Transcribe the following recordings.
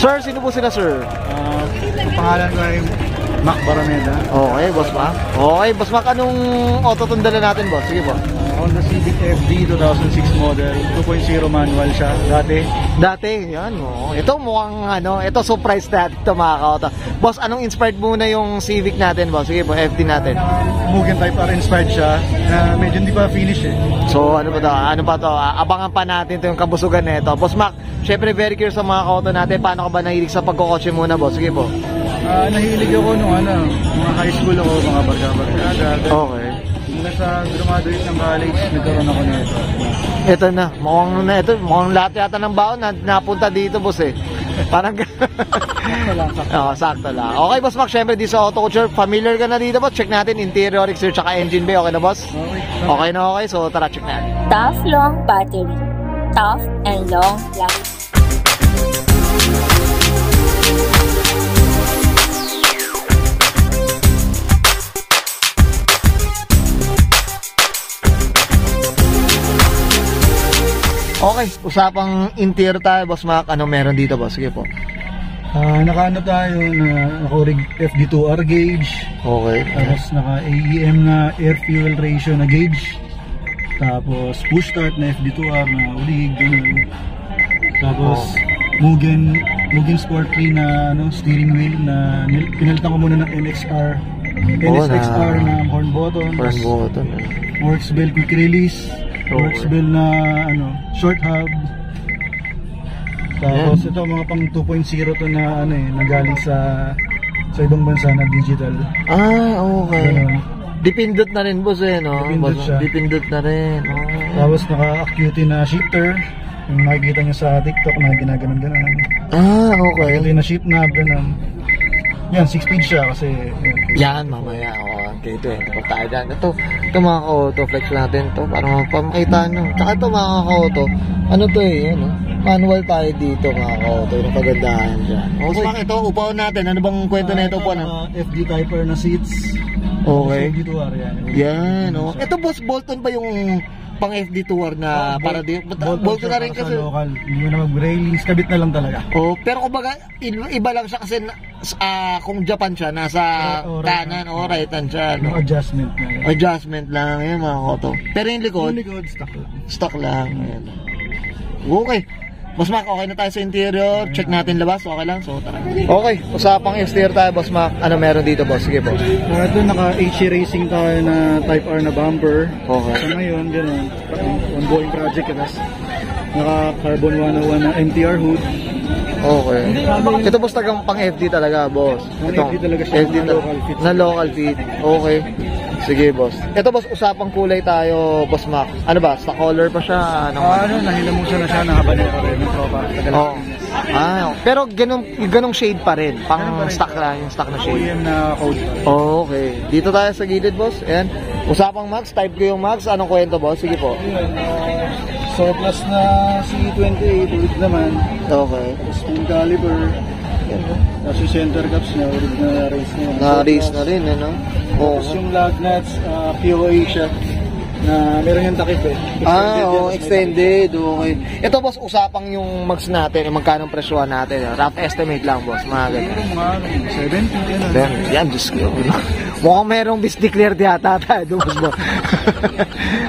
Sir, sino po sila, sir? Ang pangalan ko ay Mac Barameda. Okay, Boss Mac. Okay, Boss Mac, anong auto tundala natin, boss? Sige po. Honda Civic FD 2006 model, 2.0 manual siya, Dati, yan, oh. Ito mukhang, ito surprise natin ito, mga ka-auto. Boss, anong inspired muna yung Civic natin, boss? Sige po, FD natin. Mugen Type R inspired siya, na medyo hindi pa finish eh. So, ano pa to? Abangan pa natin ito yung kabusugan nito. Boss Mac, syempre very curious sa mga ka-auto natin. Paano ka ba nahilig sa pagkokotse muna, boss? Sige po. Nahilig ako nung mga high school ako, mga barga-barga. Okay. Nasa graduate ng college, nagkaroon ako nito. Ito na, mukhang lahat yata ng baon na napunta dito, boss eh. Parang Sakto lang. sakto lang. Okay, Boss Mac, syempre di sa Auto Culture, familiar ka na dito, boss. Check natin interior, exterior, tsaka engine bay. Okay na, boss? Okay na, okay. So, tara, check natin. Tough long battery. Tough and long life. Okay, usapang interior tayo, Boss Mac. Ano meron dito, boss? Sige po. Naka-ano tayo, naka-rig FD2R gauge. Okay. Tapos naka-AEM na air fuel ratio na gauge. Tapos push start na FD2R na ulig, ganun. Tapos Mugen Sport 3 na steering wheel na pinalitan ko muna ng NSXR na horn button. Horn button. Works bell quick release. Works bell na short hub. Tapos ito mga pang 2.0 to na nagaling sa ibang bansa na digital. Okay. Ganun. Dipindot na rin, boss eh, no? Dipindot siya. Dipindot na rin. Tapos naka-ACUTI na shifter. Yung makikita nyo sa TikTok na ginaganon-ganon. Okay. ACUTI na shift knob, ganon. Yan, 6-speed siya kasi... Yan, mamaya. Okay, ito tayo dyan. Ito mga ka-auto, flex natin to para mapamakita nyo. Tsaka ito mga ka-auto, ano to manual tayo dito mga ka-auto, yung pagandahan dyan. Okay. Boss, ito, upaw natin. Ano bang kwento na ito po? FD Type R na seats. Okay. FD2R yan. Yan, Ito, boss, Bolton ba yung pang FD2R na para di Bolton na rin kasi local. Hindi mo na mag-railings, kabit na lang talaga. Pero kumbaga iba lang siya kasi kung Japan siya nasa kanan o right hand siya, Yung adjustment na yan. Adjustment lang yan mga auto. Pero yung likod stock lang. Ayan. Okay. Boss Mac, okay na tayo sa interior. Check natin labas. Okay lang. So, tara. Okay. Usapang exterior tayo, Boss Mac. Ano meron dito, boss? Sige po. Ito, naka-HC Racing tayo na Type R na bumper. Okay. So ngayon, gano'n. Ongoing project. Naka-Carbon 101 na MTR hood. Okay. Ito, boss, tagang pang FD talaga, boss. FD talaga siya. Na local fit. Okay. Sige, boss. Ito, boss, usapang kulay tayo, Boss Mac. Ano ba? Stock color pa siya? Nahilamusan na siya. Nakabanay pa rin ng tropa. Pero ganong shade pa rin. Pang stock lang, yung stock na shade. OEM na code. Okay. Dito tayo sa gilid, boss. Ayan. Usapang Max. Type ko yung Max. Anong kwento, boss? Sige po. Surplus na C28 ulit naman. Okay. Spin caliber. Tapos yung center caps niya, ulit na race na yun. Na-race na rin, Tapos yung lug nuts, POA siya. Na meron yung takip eh. Extended. Okay. Ito, boss, usapang yung mags natin, yung magkano presyohan natin. Rough estimate lang, boss. Mga ganyan. Mga 70. Yan, Diyos ko. Mukhang merong bis declared yata tayo, boss.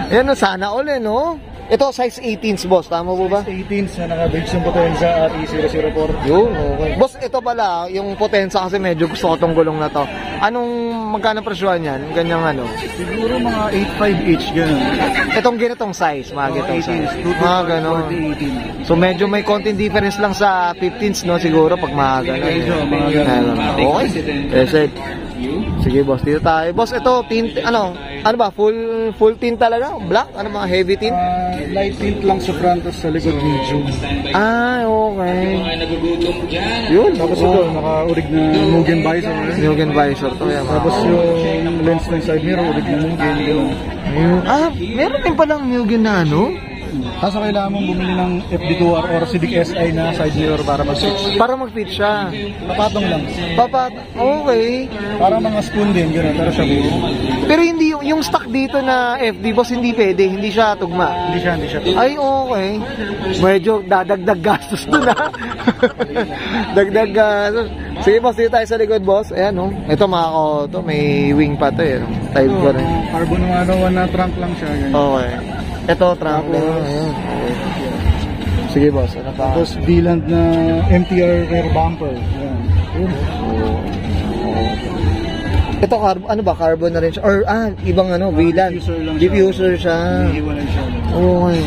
Yan, sana all, no? Ito, size 18s, boss. Tama po ba? Size 18s na naka-bridge yung Potenza RE004. Yun, okay. Boss, ito pala, yung Potenza kasi medyo gusto ko tong gulong na to. Magkano presyohan yan? Ganyang Siguro mga 8.5 each, gano'n. Itong ganitong size, mga ganitong size. 18s, Mga gano'n. 40, 18. So, medyo may konting difference lang sa 15s, no? Siguro, pag mga gano'n. Mga gano'n. Okay. Reset. Sige, boss. Dito tayo. Boss, ito, tint, ano ba? Full tint talaga? Black? Ano mga heavy tint? Light tint lang sa front at sa likod medium. Okay. Yun. Tapos ito, naka-urig na Mugen visor. Mugen visor to. Yan, Tapos yung lens ng side mirror, urig na Mugen. meron din palang Mugen na Kaso kailangan mong bumili ng FD2R or Civic SI na side mirror para mag-switch. Para mag-fit siya. Papatong lang. Okay. Parang mga spoon din, gano'n, pero siya buo. Pero hindi yung stock dito na FD boss, hindi pwede. Hindi siya tugma. Hindi siya. Ay, okay. Medyo dadagdag gastos dun ha. Dagdag gastos. Sige boss, dito tayo sa likod boss. Ayan oh. Ito mga auto, may wing pa to eh. Type ko rin. Carbon one na trunk lang siya. Ganyan. Okay. Ito, trunk din. Ayan. Okay. Sige boss, ano pa? Tapos V-Land na MTR rear bumper. Ayan. Ito, ano ba? Carbon na rin siya? Or, ibang ano, V-Land. Diffuser siya. Hihiwalay siya. Okay.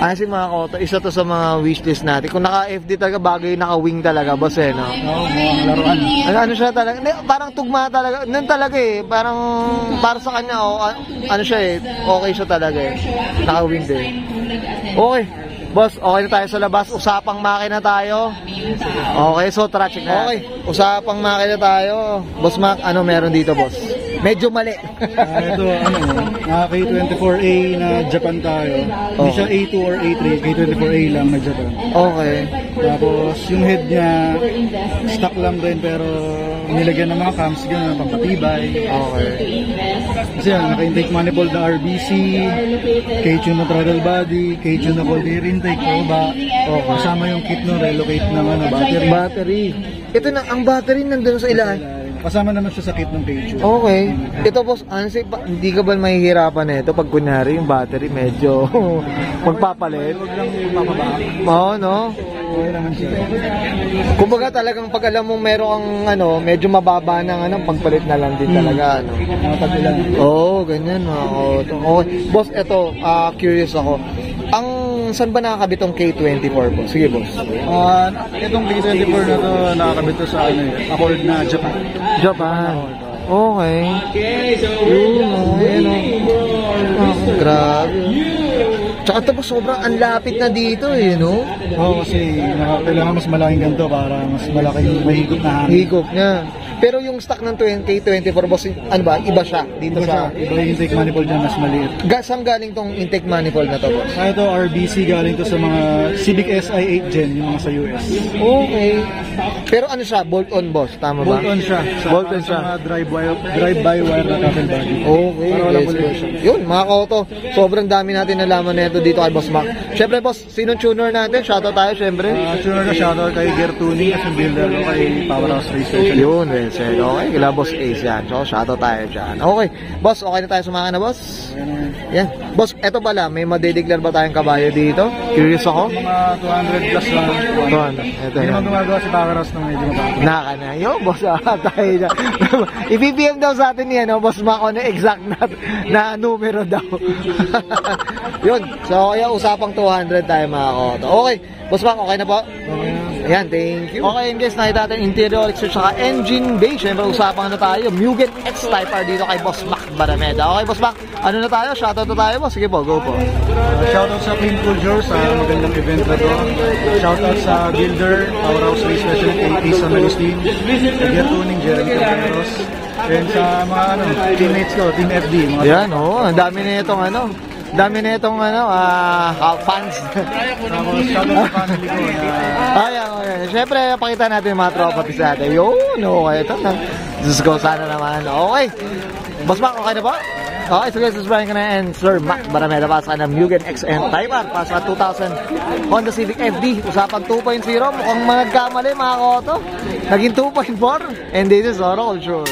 Kasi mga koto, isa to sa mga wishlist natin. Kung naka-FD talaga, bagay naka-wing talaga, boss eh, no? Oo, mga laruan. Ano siya talaga? Parang tugma talaga. Nun talaga eh. Parang, para sa kanya, ano siya eh. Okay siya talaga eh. Naka-wing din. Okay. Boss, okay na tayo sa labas. Usapang makina tayo. Okay, so tara, check na. Okay, usapang makina tayo. Boss Mac, ano meron dito, boss? Medyo mali. Ito, K24A na Japan tayo. Hindi siya A2 or A3, K24A lang na Japan. Okay. Tapos, yung head niya, stock lang din, pero nilagyan ng mga cams, gano'n, pampatibay. Okay. Kasi yan, naka-intake manifold na RBC, K-tune na throttle body, K-tune na cold air intake, baba. Kasama yung kit no, relocate ng Battery. Ito na, ang battery nandun sa ilahan. Kasama naman siya sa kit ng K-tune. Okay. Ito boss, honestly, hindi ka ba mahihirapan na ito pag kunyari yung battery medyo magpapalit? Huwag lang mapababa. Oo, no? Okay naman siya. Kumbaga talagang pag alam mong meron kang medyo mababa ng pagpalit na lang din talaga, ano. Mapag-ilan. Oo, ganyan, mga auto. Okay. Boss, ito, curious ako. Saan ba nakakabit tong K24 boss? Sige, boss. Itong K24 na to, nakakabit to sa Accord na Japan. Japan. Okay. Grabe. Tsaka tapos sobrang ang lapit na dito eh, no? Oo, kasi kailangan mas malaking ganito para mas malaking mahigop na hangin. Higop niya. Pero yung stock ng K24 boss, ano ba? Iba siya dito sa... Iba yung intake manifold dyan, mas maliit. Saan galing tong intake manifold na to, boss? Ito, RBC, galing to sa mga Civic SI 8 Gen, yung mga sa US. Okay. Pero ano siya? Bolt-on, boss? Tama ba? Bolt-on siya. Bolt-on siya. Sa mga drive-by-wire na throttle body. Okay. Para walang pollution. Yun, mga kauto. Sobrang dami natin nalaman na ito dito kay Boss Mac. Siyempre, boss, sinong tuner natin? Shoutout tayo, siyempre. Tuner na shoutout kay Gear Tuning as yung builder ko kay Powerhouse Racer. Yun, well said. Okay, kila Boss Ace yan. So, shoutout tayo dyan. Okay, boss, okay na tayo sumakan na, boss? Yan. Boss, eto pala, may madideclare ba tayong kabayo dito? Curious ako. Mga 200 plus lang. Ito Hindi yan. naman gumagawa si Powerhouse ng medyo mabago. Naka na. Yo, boss, tayo dyan. I-BPM daw sa atin yan, Boss Mac, on the exact na numero daw. Yun. So, kaya usapang 200 tayo mga koto. Okay. Boss Mac, okay na po? Ayan, thank you. Okay, guys, nakita natin interior exterior saka engine bay. Siyempre, usapang tayo. Mugen X Type R dito kay Boss Mac Barameda. Okay, Boss Mac, ano na tayo? Shoutout na tayo, boss. Sige po, go po. Shoutout sa Clean Cool Jors sa magandang event na to. Shoutout sa Builder, Powerhouse Race Specialist, AP San Agustin, Gear Tuning, Jeremy Caperos, and sa mga teammates ko, Team FD. Yan, ang dami na itong fans. Tapos, shoutout sa family ko na... Ayan. Siyempre, pakita natin yung mga tropa pisa natin. Yun, okay. Ito na. Diyos ko, sana naman. Okay. Boss Mac, okay na ba? Okay, so guys, subscribe ka na and Sir Mac Barameda para sa Mugen XN Type R para sa 2000 Honda Civic FD. Usapang 2.0. Mukhang magkamali mga koto. Naging 2.4. And this is Oro Culture.